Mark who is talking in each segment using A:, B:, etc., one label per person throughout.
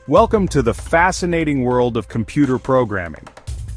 A: Welcome to the fascinating world of computer programming.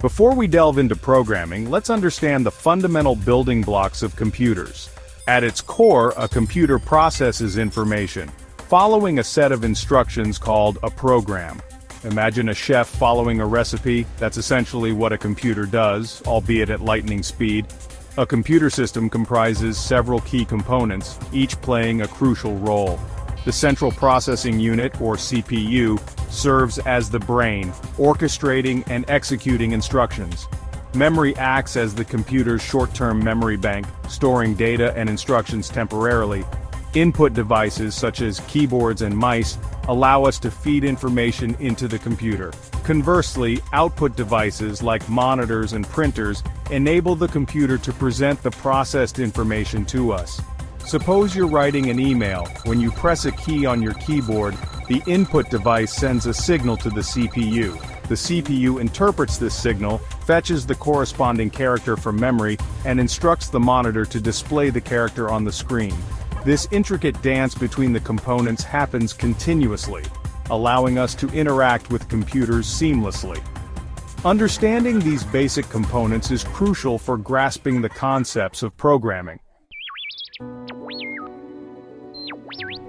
A: Before we delve into programming, let's understand the fundamental building blocks of computers. At its core, a computer processes information, following a set of instructions called a program. Imagine a chef following a recipe. That's essentially what a computer does, albeit at lightning speed. A computer system comprises several key components, each playing a crucial role. The central processing unit, or CPU, serves as the brain, orchestrating and executing instructions. Memory acts as the computer's short-term memory bank, storing data and instructions temporarily. Input devices such as keyboards and mice allow us to feed information into the computer. Conversely, output devices like monitors and printers enable the computer to present the processed information to us. Suppose you're writing an email. When you press a key on your keyboard, the input device sends a signal to the CPU. The CPU interprets this signal, fetches the corresponding character from memory, and instructs the monitor to display the character on the screen. This intricate dance between the components happens continuously, allowing us to interact with computers seamlessly. Understanding these basic components is crucial for grasping the concepts of programming.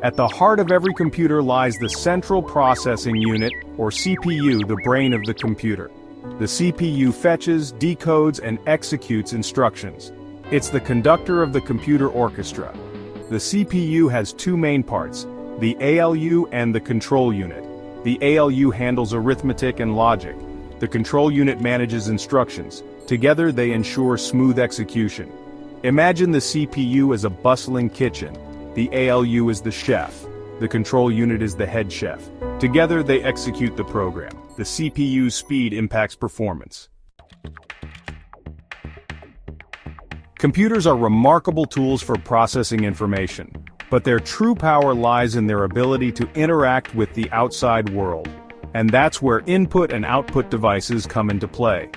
A: At the heart of every computer lies the central processing unit, or CPU, the brain of the computer. The CPU fetches, decodes, and executes instructions. It's the conductor of the computer orchestra. The CPU has two main parts, the ALU and the control unit. The ALU handles arithmetic and logic. The control unit manages instructions. Together they ensure smooth execution. Imagine the CPU as a bustling kitchen. The ALU is the chef. The control unit is the head chef. Together they execute the program. The CPU's speed impacts performance. Computers are remarkable tools for processing information, but their true power lies in their ability to interact with the outside world. And that's where input and output devices come into play.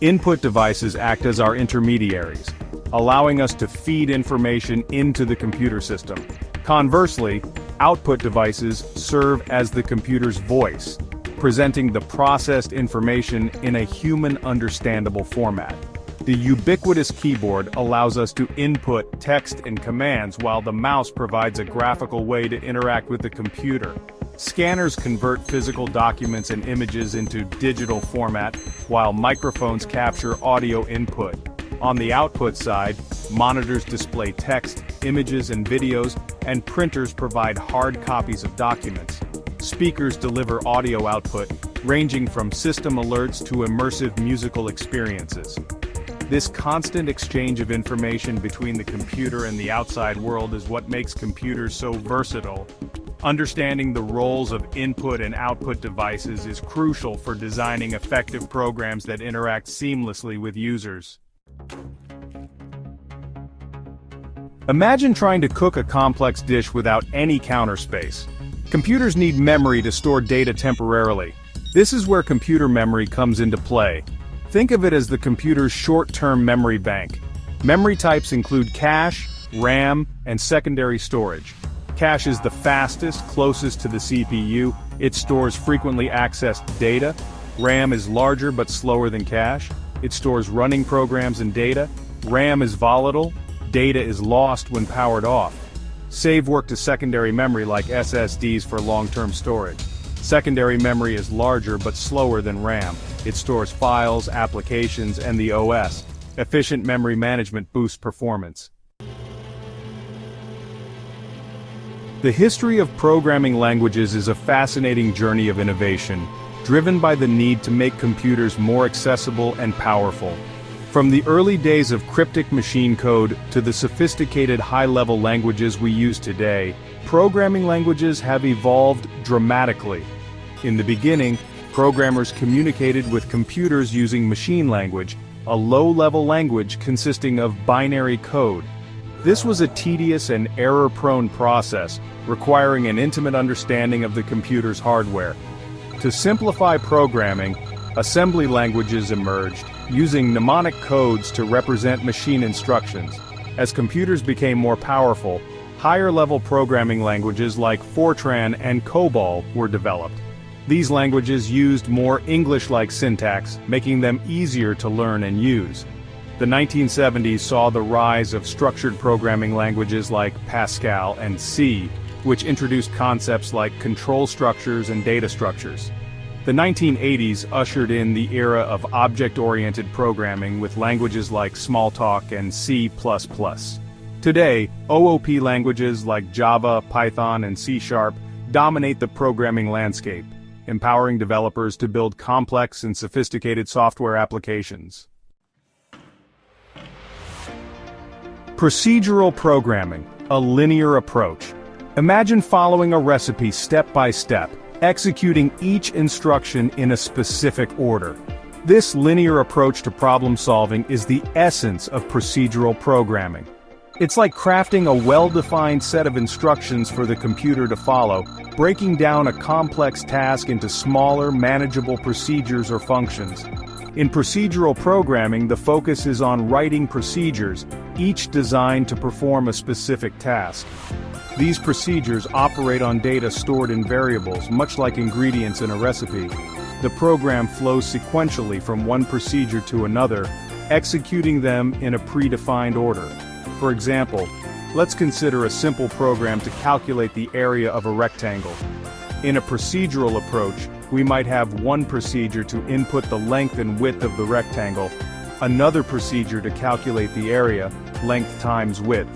A: Input devices act as our intermediaries, allowing us to feed information into the computer system. Conversely, output devices serve as the computer's voice, presenting the processed information in a human-understandable format. The ubiquitous keyboard allows us to input text and commands, while the mouse provides a graphical way to interact with the computer. Scanners convert physical documents and images into digital format, while microphones capture audio input. On the output side, monitors display text, images and videos, and printers provide hard copies of documents. Speakers deliver audio output, ranging from system alerts to immersive musical experiences. This constant exchange of information between the computer and the outside world is what makes computers so versatile. Understanding the roles of input and output devices is crucial for designing effective programs that interact seamlessly with users. Imagine trying to cook a complex dish without any counter space. Computers need memory to store data temporarily. This is where computer memory comes into play. Think of it as the computer's short-term memory bank. Memory types include cache, RAM, and secondary storage. Cache is the fastest, closest to the CPU. It stores frequently accessed data. RAM is larger but slower than cache. It stores running programs and data. RAM is volatile. Data is lost when powered off. Save work to secondary memory like SSDs for long-term storage. Secondary memory is larger but slower than RAM. It stores files, applications, and the OS. Efficient memory management boosts performance. The history of programming languages is a fascinating journey of innovation, driven by the need to make computers more accessible and powerful. From the early days of cryptic machine code to the sophisticated high-level languages we use today, programming languages have evolved dramatically. In the beginning, programmers communicated with computers using machine language, a low-level language consisting of binary code. This was a tedious and error-prone process, requiring an intimate understanding of the computer's hardware. To simplify programming, assembly languages emerged, using mnemonic codes to represent machine instructions. As computers became more powerful, higher-level programming languages like Fortran and COBOL were developed. These languages used more English-like syntax, making them easier to learn and use. The 1970s saw the rise of structured programming languages like Pascal and C, which introduced concepts like control structures and data structures. The 1980s ushered in the era of object-oriented programming with languages like Smalltalk and C++. Today, OOP languages like Java, Python, and C# dominate the programming landscape, empowering developers to build complex and sophisticated software applications. Procedural programming, a linear approach. Imagine following a recipe step by step, executing each instruction in a specific order. This linear approach to problem solving is the essence of procedural programming. It's like crafting a well-defined set of instructions for the computer to follow, breaking down a complex task into smaller, manageable procedures or functions. In procedural programming, the focus is on writing procedures, each designed to perform a specific task. These procedures operate on data stored in variables, much like ingredients in a recipe. The program flows sequentially from one procedure to another, executing them in a predefined order. For example, let's consider a simple program to calculate the area of a rectangle. In a procedural approach, we might have one procedure to input the length and width of the rectangle, another procedure to calculate the area, length times width,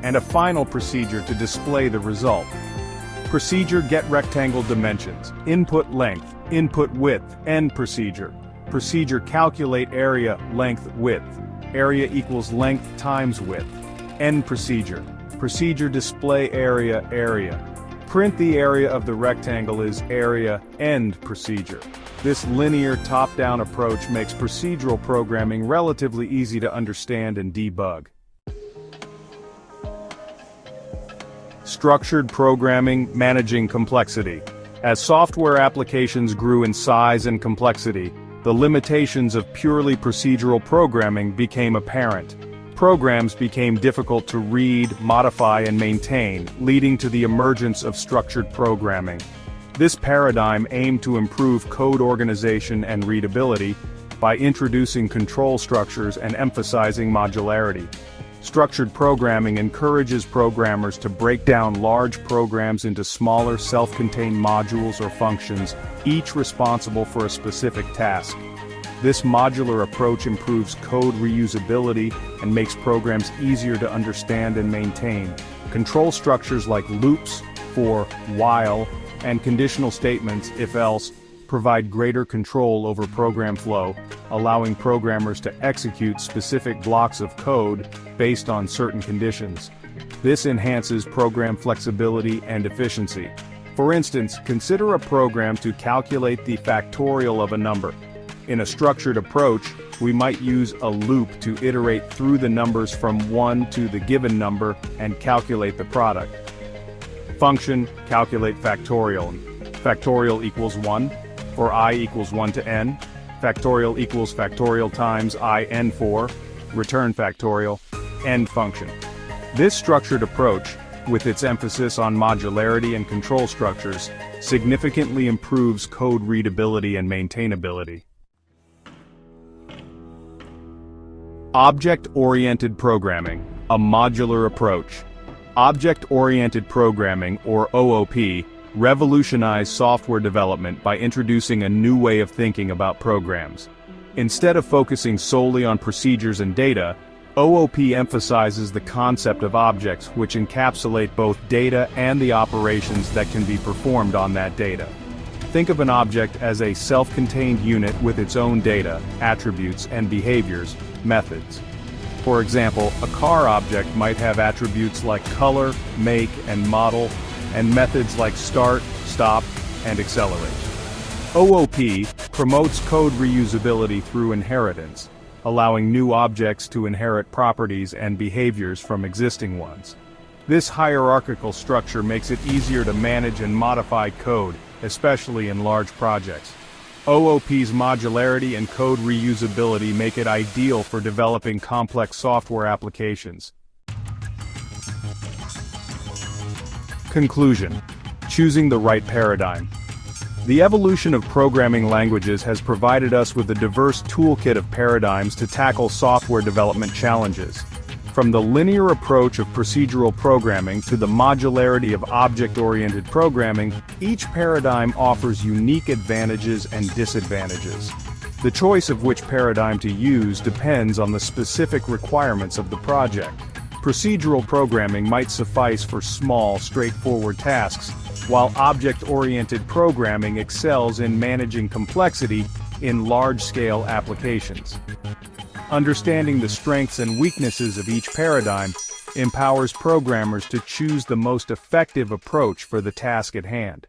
A: and a final procedure to display the result. Procedure get rectangle dimensions, input length, input width, end procedure. Procedure calculate area, length, width. Area equals length times width. End procedure. Procedure display area, area. Print the area of the rectangle is area, end procedure. This linear top-down approach makes procedural programming relatively easy to understand and debug. Structured programming, managing complexity. As software applications grew in size and complexity, the limitations of purely procedural programming became apparent. Programs became difficult to read, modify, and maintain, leading to the emergence of structured programming. This paradigm aimed to improve code organization and readability by introducing control structures and emphasizing modularity. Structured programming encourages programmers to break down large programs into smaller self-contained modules or functions, each responsible for a specific task. This modular approach improves code reusability and makes programs easier to understand and maintain. Control structures like loops, for, while, and conditional statements, if-else, provide greater control over program flow, allowing programmers to execute specific blocks of code based on certain conditions. This enhances program flexibility and efficiency. For instance, consider a program to calculate the factorial of a number. In a structured approach, we might use a loop to iterate through the numbers from 1 to the given number and calculate the product. Function, calculate factorial. Factorial equals 1. For I equals 1 to n, factorial equals factorial times I n4, return factorial, end function. This structured approach, with its emphasis on modularity and control structures, significantly improves code readability and maintainability. Object-oriented programming, a modular approach. Object-oriented programming, or OOP, revolutionized software development by introducing a new way of thinking about programs. Instead of focusing solely on procedures and data, OOP emphasizes the concept of objects which encapsulate both data and the operations that can be performed on that data. Think of an object as a self-contained unit with its own data, attributes, and behaviors, methods. For example, a car object might have attributes like color, make, and model, and methods like start, stop, and accelerate. OOP promotes code reusability through inheritance, allowing new objects to inherit properties and behaviors from existing ones. This hierarchical structure makes it easier to manage and modify code, especially in large projects. OOP's modularity and code reusability make it ideal for developing complex software applications. Conclusion: choosing the right paradigm. The evolution of programming languages has provided us with a diverse toolkit of paradigms to tackle software development challenges. From the linear approach of procedural programming to the modularity of object-oriented programming, each paradigm offers unique advantages and disadvantages. The choice of which paradigm to use depends on the specific requirements of the project. Procedural programming might suffice for small, straightforward tasks, while object-oriented programming excels in managing complexity in large-scale applications. Understanding the strengths and weaknesses of each paradigm empowers programmers to choose the most effective approach for the task at hand.